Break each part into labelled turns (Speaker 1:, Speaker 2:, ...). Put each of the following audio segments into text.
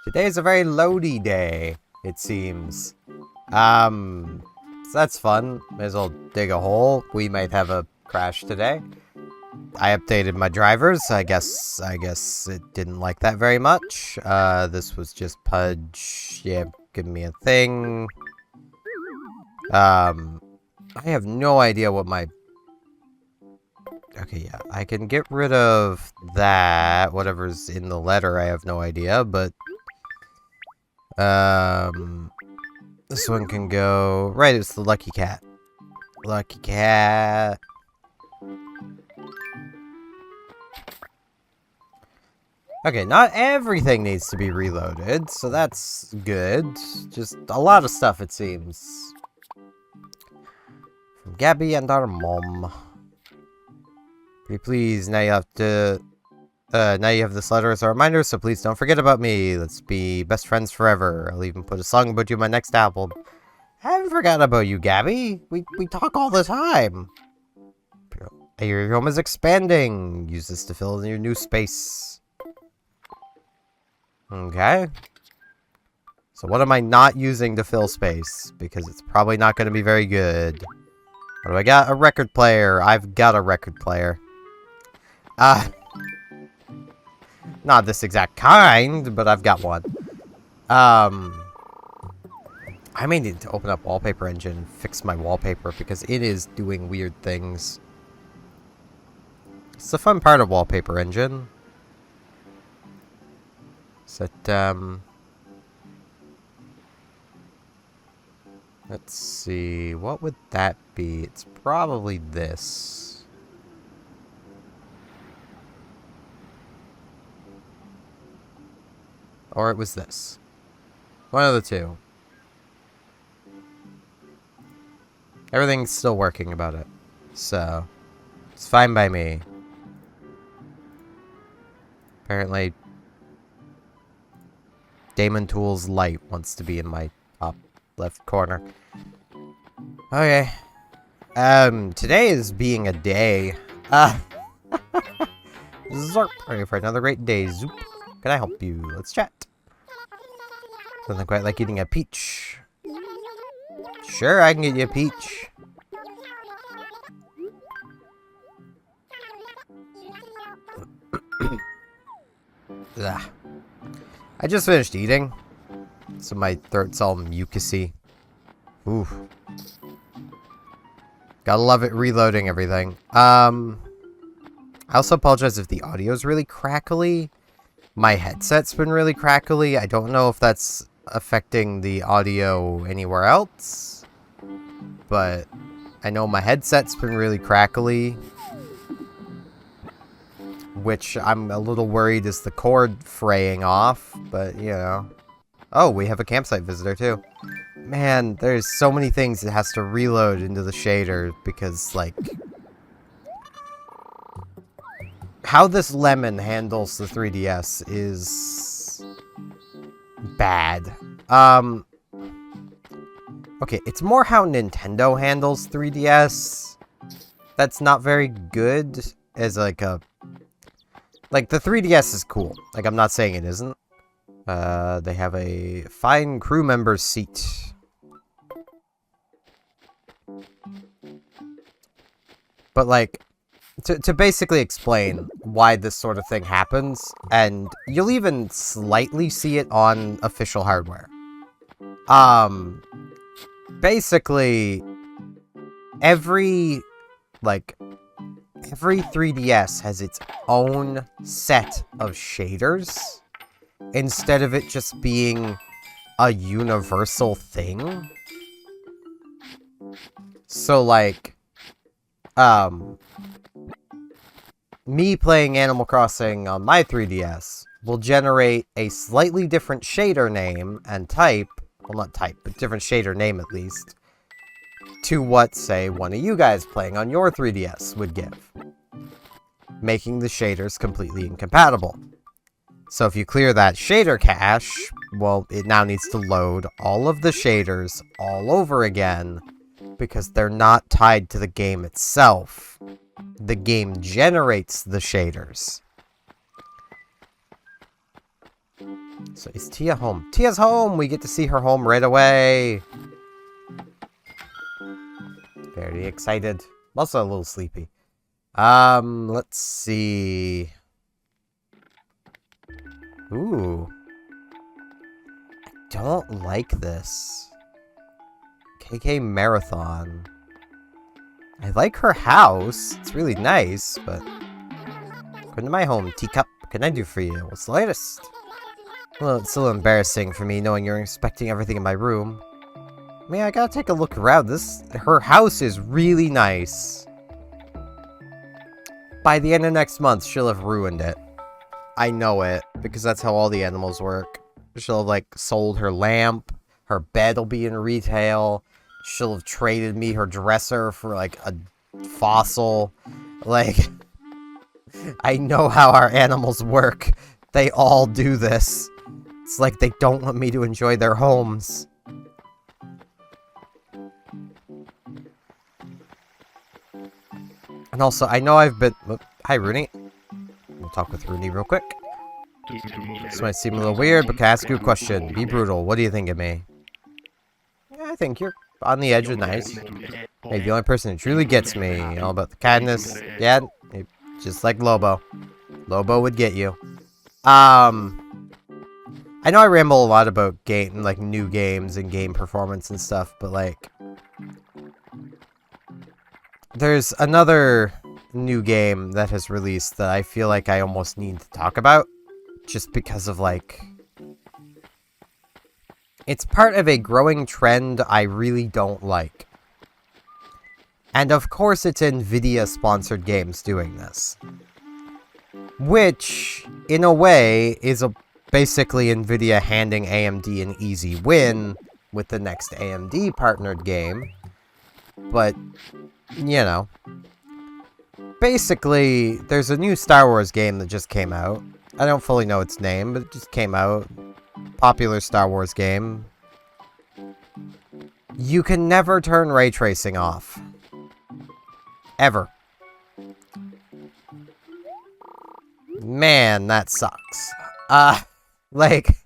Speaker 1: Today's a very loady day, it seems. So that's fun. May as well dig a hole. We might have a crash today. I updated my drivers. I guess it didn't like that very much. This was just Pudge. Yeah, give me a thing. I have no idea what my... Okay, yeah, I can get rid of that. Whatever's in the letter, I have no idea, but... This one can go... Right, it's the Lucky Cat. Lucky Cat. Okay, not everything needs to be reloaded, so that's good. Just a lot of stuff, it seems. From Gabby and our mom. Pretty please, now you have to... now you have this letter as a reminder, so please don't forget about me. Let's be best friends forever. I'll even put a song about you in my next album. I haven't forgotten about you, Gabby. We talk all the time. Your home is expanding. Use this to fill in your new space. Okay. So what am I not using to fill space? Because it's probably not going to be very good. What do I got? A record player. I've got a record player. Not this exact kind, but I've got one. I may need to open up Wallpaper Engine and fix my wallpaper because it is doing weird things. It's the fun part of Wallpaper Engine. Is that, let's see, what would that be? It's probably this. Or it was this. One of the two. Everything's still working about it. So, it's fine by me. Apparently, Damon Tools Light wants to be in my top left corner. Okay. Today is being a day. Zarp, ready for another great day. Zoop. Can I help you? Let's chat. Doesn't quite like eating a peach. Sure, I can get you a peach. I just finished eating, so my throat's all mucusy. Ooh. Gotta love it reloading everything. I also apologize if the audio's really crackly. My headset's been really crackly. I don't know if that's affecting the audio anywhere else, but I know my headset's been really crackly, which I'm a little worried is the cord fraying off, but you know. Oh, we have a campsite visitor too. Man, there's so many things it has to reload into the shader because, like, how this lemon handles the 3DS is bad. Okay, it's more how Nintendo handles 3DS. That's not very good as like a... Like, the 3DS is cool. Like, I'm not saying it isn't. They have a fine crew member seat. But, like, to basically explain why this sort of thing happens, and you'll even slightly see it on official hardware. Basically, every 3DS has its own set of shaders, instead of it just being a universal thing. So, like, me playing Animal Crossing on my 3DS will generate a slightly different shader name and type, well, not type, but different shader name at least, to what, say, one of you guys playing on your 3DS would give. making the shaders completely incompatible. So if you clear that shader cache, well, it now needs to load all of the shaders all over again, because they're not tied to the game itself. The game generates the shaders. So is Tia home? Tia's home! We get to see her home right away! Very excited. Also a little sleepy. Let's see. Ooh. I don't like this. KK Marathon. I like her house. It's really nice, but... Come to my home, teacup. What can I do for you? What's the latest? Well, it's a little embarrassing for me knowing you're inspecting everything in my room. I mean, I gotta take a look around. Her house is really nice. By the end of next month, she'll have ruined it. I know it, because that's how all the animals work. She'll have, like, sold her lamp. Her bed will be in retail. She'll have traded me her dresser for, like, a fossil. Like, I know how our animals work. They all do this. It's like they don't want me to enjoy their homes. And also, I know I've been... Hi, Rooney. We'll talk with Rooney real quick. This might seem a little weird, but can I ask you a question? Be brutal. What do you think of me? Yeah, I think you're on the edge of nice. Hey, the only person who truly gets me, all about the kindness. Yeah, just like Lobo. Lobo would get you. I know I ramble a lot about new games and game performance and stuff, but like... There's another new game that has released that I feel like I almost need to talk about. Just because of, like... It's part of a growing trend I really don't like. And of course it's Nvidia-sponsored games doing this. Which, in a way, is basically Nvidia handing AMD an easy win with the next AMD-partnered game. But... you know. Basically, there's a new Star Wars game that just came out. I don't fully know its name, but it just came out. Popular Star Wars game. You can never turn ray tracing off. Ever. Man, that sucks. Like,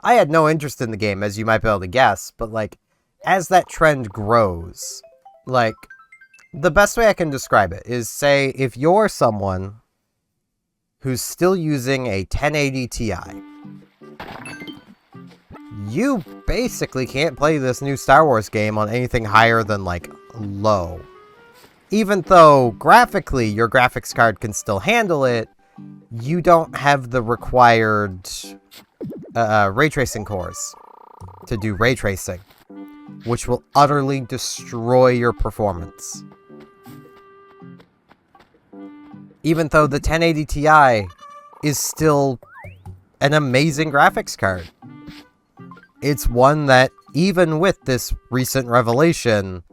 Speaker 1: I had no interest in the game, as you might be able to guess, but like, as that trend grows, like, the best way I can describe it is, say, if you're someone who's still using a 1080 Ti, you basically can't play this new Star Wars game on anything higher than, like, low. Even though, graphically, your graphics card can still handle it, you don't have the required ray tracing cores to do ray tracing, which will utterly destroy your performance. Even though the 1080 Ti is still an amazing graphics card. It's one that, even with this recent revelation,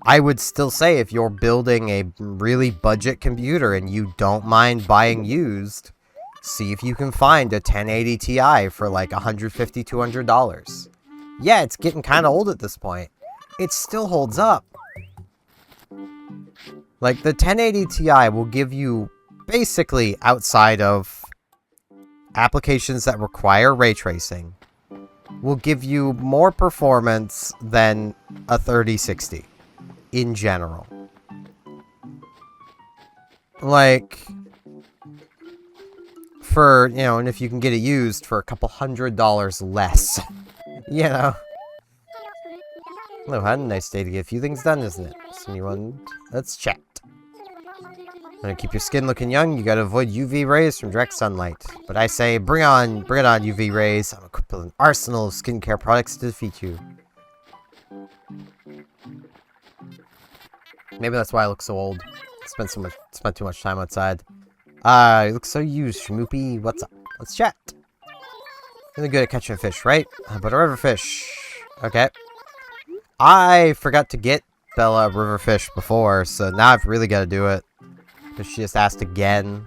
Speaker 1: I would still say if you're building a really budget computer and you don't mind buying used, see if you can find a 1080 Ti for like $150, $200. Yeah, it's getting kind of old at this point. It still holds up. Like, the 1080 Ti will give you, basically, outside of applications that require ray tracing, will give you more performance than a 3060 in general. Like, for, you know, and if you can get it used for a couple $100 less, you know. Hello, hon. Nice day to get a few things done, isn't it? So you want... Let's chat. Want to keep your skin looking young, you gotta avoid UV rays from direct sunlight. But I say, bring it on UV rays. I'm equipped with an arsenal of skincare products to defeat you. Maybe that's why I look so old. Spent too much time outside. You look so used, Shmoopy. What's up? Let's chat. Really good at catching a fish, right? But a river fish. Okay. I forgot to get Bella a river fish before, so now I've really got to do it. Because she just asked again.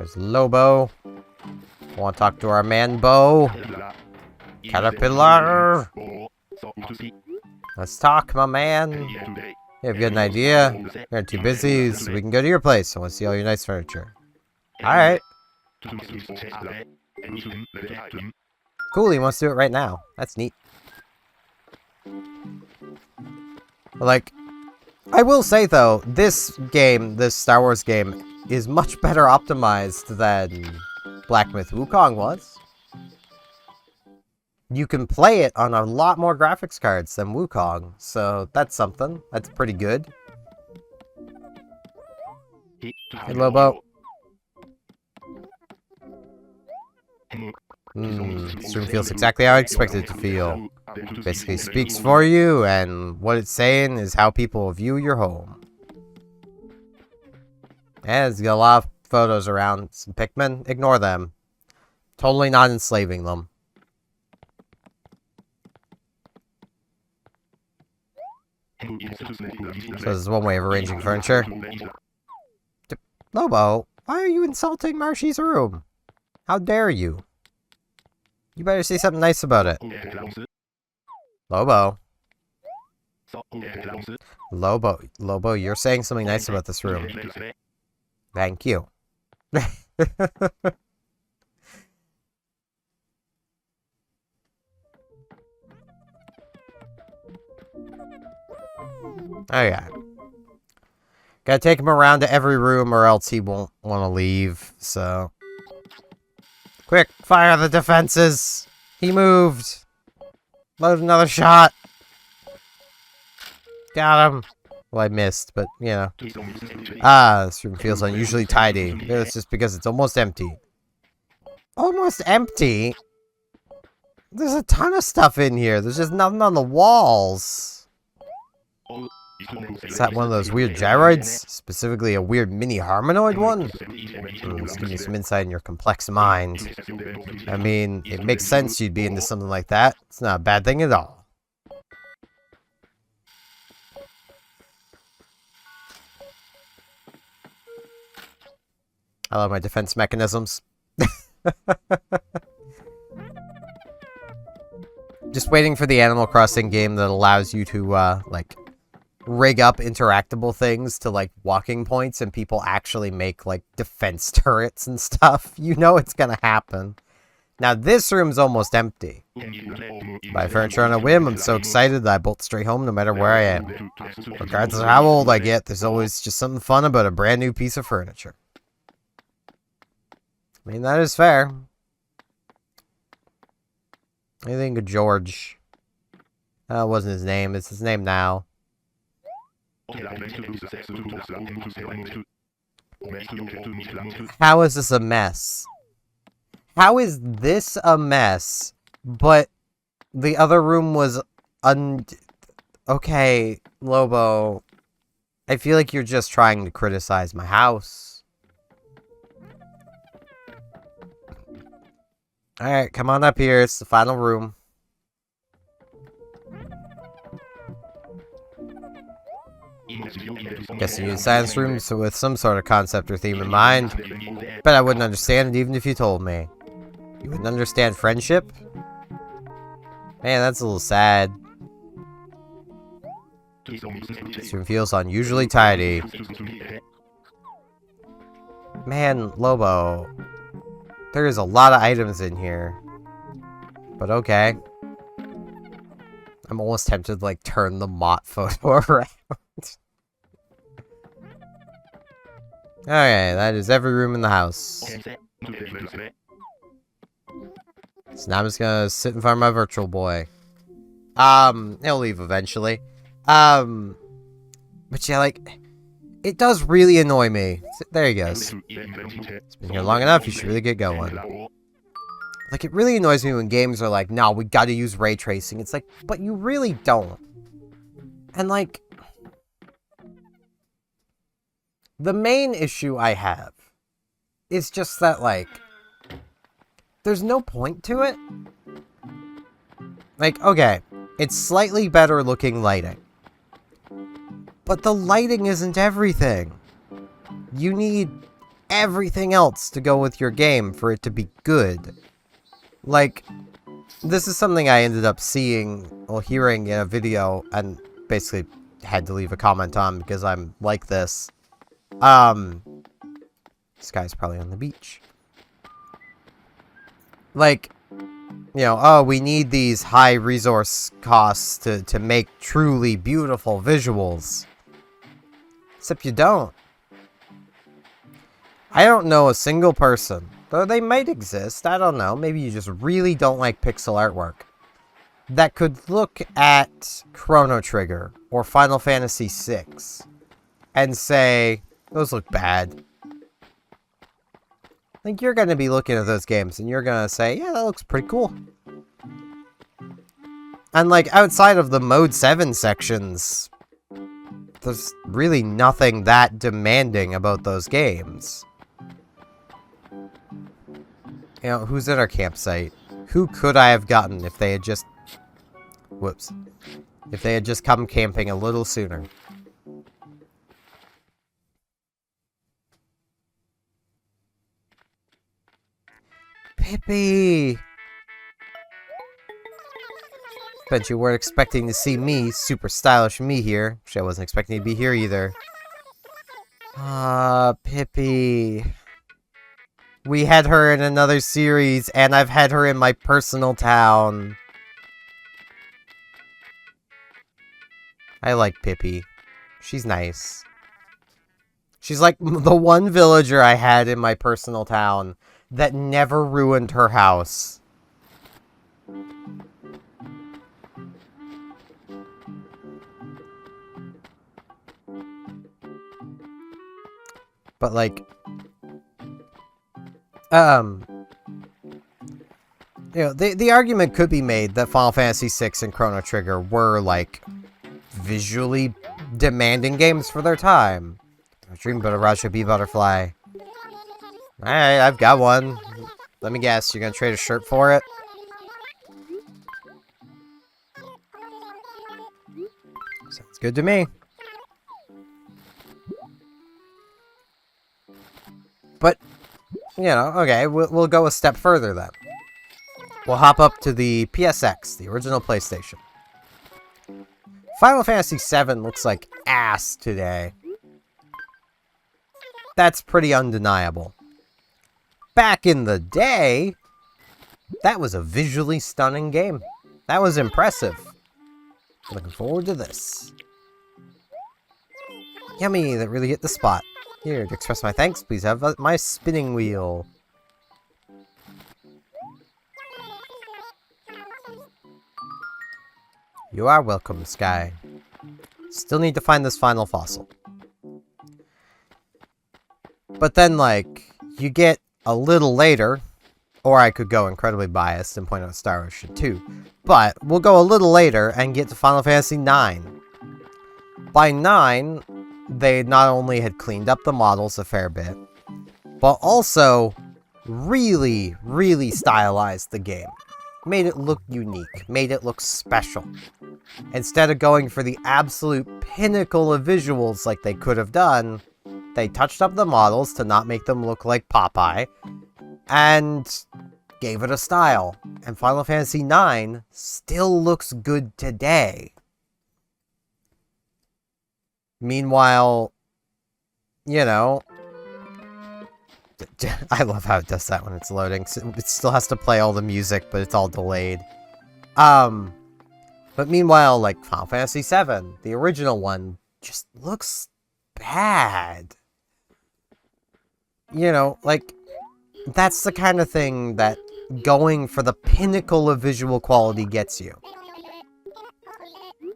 Speaker 1: There's Lobo. Want to talk to our man, Bo? Caterpillar! Let's talk, my man. You have got an idea? You're too busy, so we can go to your place. I want to see all your nice furniture. Alright. Cool, he wants to do it right now. That's neat. Like, I will say though, this game, this Star Wars game, is much better optimized than Black Myth Wukong was. You can play it on a lot more graphics cards than Wukong, so that's something. That's pretty good. Hey, Lobo. This room feels exactly how I expected it to feel. Basically speaks for you, and what it's saying is how people view your home. And it's got a lot of photos around. Some Pikmin, ignore them. Totally not enslaving them. So this is one way of arranging furniture. Lobo, why are you insulting Marshy's room? How dare you? You better say something nice about it. Lobo. Lobo, you're saying something nice about this room. Thank you. Oh yeah. Gotta take him around to every room or else he won't want to leave, so... Quick, fire the defenses! He moved! Load another shot! Got him! Well, I missed, but, you know. This room feels unusually tidy. Maybe it's just because it's almost empty. Almost empty? There's a ton of stuff in here. There's just nothing on the walls. Is that one of those weird gyroids? Specifically a weird mini harmonoid one? Just give me some insight in your complex mind. I mean, it makes sense you'd be into something like that. It's not a bad thing at all. I love my defense mechanisms. Just waiting for the Animal Crossing game that allows you to, like, rig up interactable things to, like, walking points and people actually make, like, defense turrets and stuff. You know it's gonna happen. Now, this room's almost empty. Buy furniture on a whim, I'm so excited that I bolt straight home no matter where I am. Regardless of how old I get, there's always just something fun about a brand new piece of furniture. I mean, that is fair. I think of George. That wasn't his name, it's his name now. How is this a mess? How is this a mess, but the other room was Okay, Lobo. I feel like you're just trying to criticize my house. Alright, come on up here. It's the final room. Guessing you science room, so with some sort of concept or theme in mind. Bet I wouldn't understand it even if you told me. You wouldn't understand friendship? Man, that's a little sad. This room feels unusually tidy. Man, Lobo. There is a lot of items in here. But okay. I'm almost tempted to, like, turn the Mott photo around. Okay, that is every room in the house. So now I'm just gonna sit in front of my virtual boy. He'll leave eventually. But yeah, like, it does really annoy me. There he goes. It's been here long enough, you should really get going. Like, it really annoys me when games are like, no, we gotta use ray tracing. It's like, but you really don't. And, like, the main issue I have is just that, like, there's no point to it. Like, okay, it's slightly better looking lighting. But the lighting isn't everything. You need everything else to go with your game for it to be good. Like, this is something I ended up seeing or hearing in a video and basically had to leave a comment on because I'm like this. This guy's probably on the beach. Like, you know, oh, we need these high resource costs to make truly beautiful visuals. Except you don't. I don't know a single person, though they might exist, I don't know, maybe you just really don't like pixel artwork, that could look at Chrono Trigger or Final Fantasy VI and say, those look bad. Like, you're going to be looking at those games and you're going to say, yeah, that looks pretty cool. And, like, outside of the Mode 7 sections, there's really nothing that demanding about those games. You know, who's at our campsite? Who could I have gotten if they had just... Whoops. If they had just come camping a little sooner. Pippi! Bet you weren't expecting to see me, super stylish me here. Actually, I wasn't expecting to be here either. Ah, Pippi. We had her in another series, and I've had her in my personal town. I like Pippi. She's nice. She's like the one villager I had in my personal town that never ruined her house. But like, you know, the argument could be made that Final Fantasy VI and Chrono Trigger were like visually demanding games for their time. I dream about a Raja Bee butterfly. Alright, I've got one. Let me guess, you're gonna trade a shirt for it? Sounds good to me. But, you know, okay, we'll go a step further then. We'll hop up to the PSX, the original PlayStation. Final Fantasy VII looks like ass today. That's pretty undeniable. Back in the day, that was a visually stunning game. That was impressive. Looking forward to this. Yummy, that really hit the spot. Here, to express my thanks, please have my spinning wheel. You are welcome, Sky. Still need to find this final fossil. But then, like, you get a little later, or I could go incredibly biased and point out Star Ocean 2, but we'll go a little later and get to Final Fantasy IX. By 9, they not only had cleaned up the models a fair bit, but also really, really stylized the game. Made it look unique, made it look special. Instead of going for the absolute pinnacle of visuals like they could have done, they touched up the models to not make them look like Popeye, and gave it a style. And Final Fantasy IX still looks good today. Meanwhile, you know, I love how it does that when it's loading. It still has to play all the music, but it's all delayed. But meanwhile, like, Final Fantasy VII, the original one, just looks bad. You know, like, that's the kind of thing that going for the pinnacle of visual quality gets you.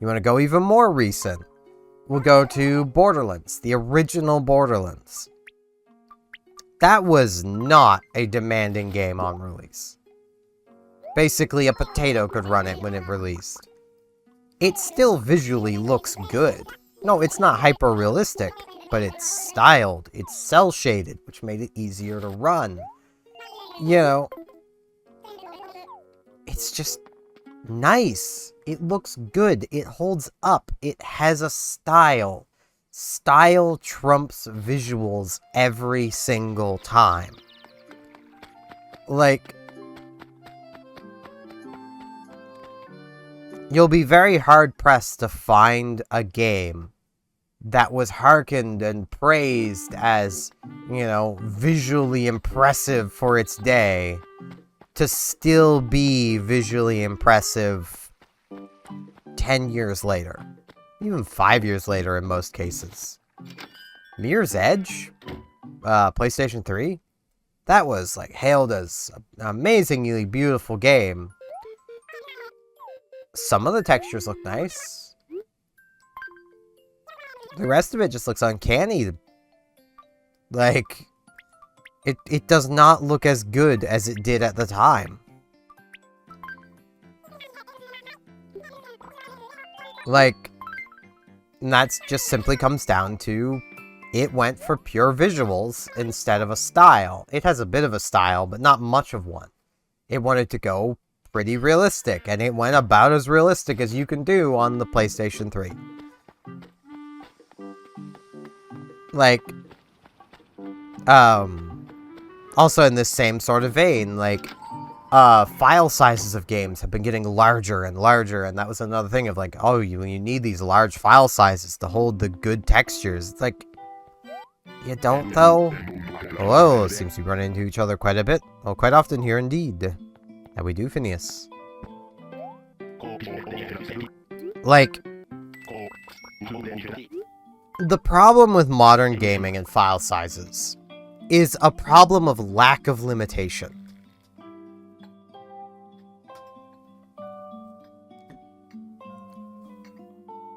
Speaker 1: You want to go even more recent? We'll go to Borderlands, the original Borderlands. That was not a demanding game on release. Basically, a potato could run it when it released. It still visually looks good. No, it's not hyper-realistic, but it's styled, it's cel-shaded, which made it easier to run. You know, it's just nice. It looks good. It holds up. It has a style. style trumps visuals every single time. Like, you'll be very hard-pressed to find a game that was hearkened and praised as, you know, visually impressive for its day, to still be visually impressive 10 years later. Even 5 years later in most cases. Mirror's Edge? PlayStation 3? That was, like, hailed as an amazingly beautiful game. Some of the textures look nice. The rest of it just looks uncanny. Like, it does not look as good as it did at the time. Like, and that's just simply comes down to it went for pure visuals instead of a style. It has a bit of a style, but not much of one. It wanted to go pretty realistic, and it went about as realistic as you can do on the PlayStation 3. Like, also in this same sort of vein, like, file sizes of games have been getting larger and larger, and that was another thing of like, oh, you need these large file sizes to hold the good textures. It's like, you don't though? Whoa, seems to be running into each other quite a bit. Oh, quite often here indeed. How we do, Phineas? Like, the problem with modern gaming and file sizes is a problem of lack of limitation.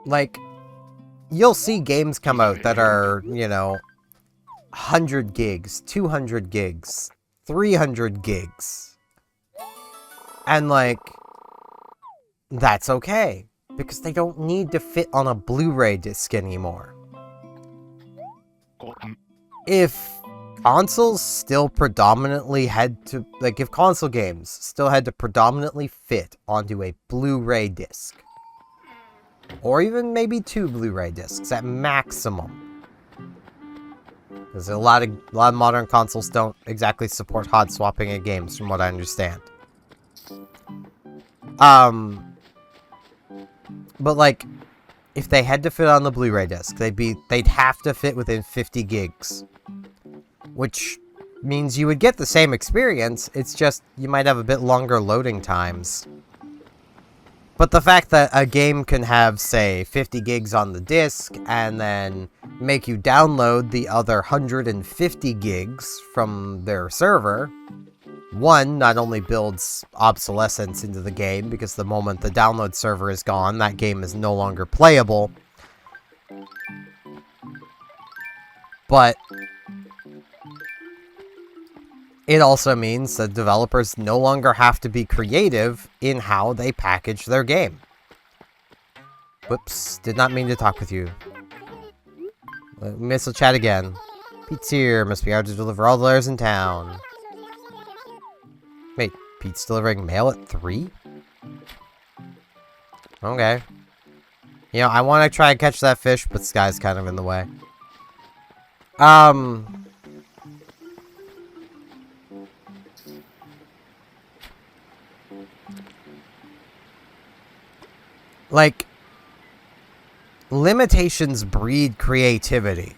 Speaker 1: Like, you'll see games come out that are, you know, 100 gigs, 200 gigs, 300 gigs. And, like, that's okay, because they don't need to fit on a Blu-ray disc anymore. If consoles still predominantly had to, like, if console games still had to predominantly fit onto a Blu-ray disc, or even maybe 2 Blu-ray discs at maximum, because a lot of modern consoles don't exactly support hot swapping of games, from what I understand. But like, if they had to fit on the Blu-ray disc, they'd have to fit within 50 gigs, which means you would get the same experience. It's just you might have a bit longer loading times. But the fact that a game can have, say, 50 gigs on the disc, and then make you download the other 150 gigs from their server, one, not only builds obsolescence into the game, because the moment the download server is gone, that game is no longer playable, but it also means that developers no longer have to be creative in how they package their game. Whoops, did not mean to talk with you. Missile chat again. Pete's here, must be out to deliver all the letters in town. Wait, Pete's delivering mail at 3? Okay. You know, I want to try and catch that fish, but this guy's kind of in the way. Like, limitations breed creativity.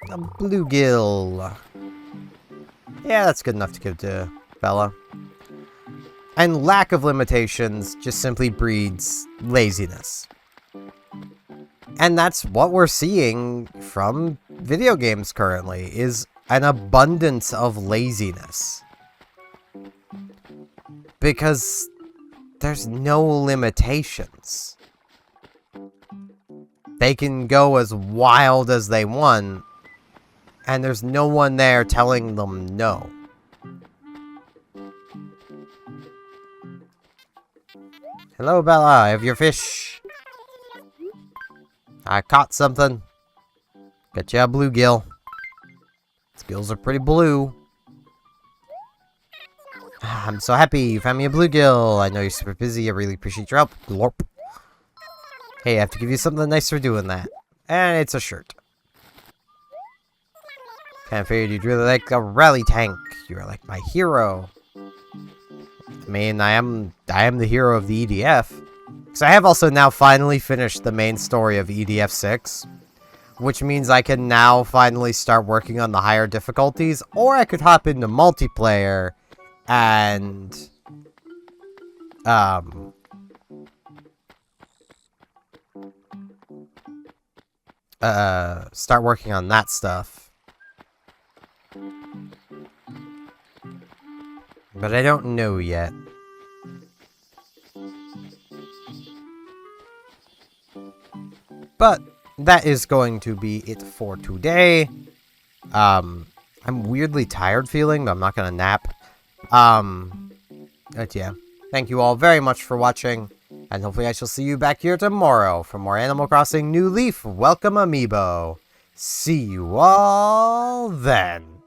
Speaker 1: A bluegill. Yeah, that's good enough to give to Bella. And lack of limitations just simply breeds laziness. And that's what we're seeing from video games currently, is an abundance of laziness. Because there's no limitations. They can go as wild as they want, and there's no one there telling them no. Hello, Bella. I have your fish. I caught something. Got you a bluegill. These gills are pretty blue. I'm so happy you found me a bluegill. I know you're super busy. I really appreciate your help. Glorp. Hey, I have to give you something nice for doing that. And it's a shirt. Kinda figured you'd really like a rally tank. You're like my hero. I mean, I am the hero of the EDF. Because I have also now finally finished the main story of EDF 6. Which means I can now finally start working on the higher difficulties. Or I could hop into multiplayer and start working on that stuff. But I don't know yet. But that is going to be it for today. I'm weirdly tired feeling, but I'm not gonna nap. But yeah. Thank you all very much for watching, and hopefully I shall see you back here tomorrow for more Animal Crossing New Leaf Welcome Amiibo. See you all then.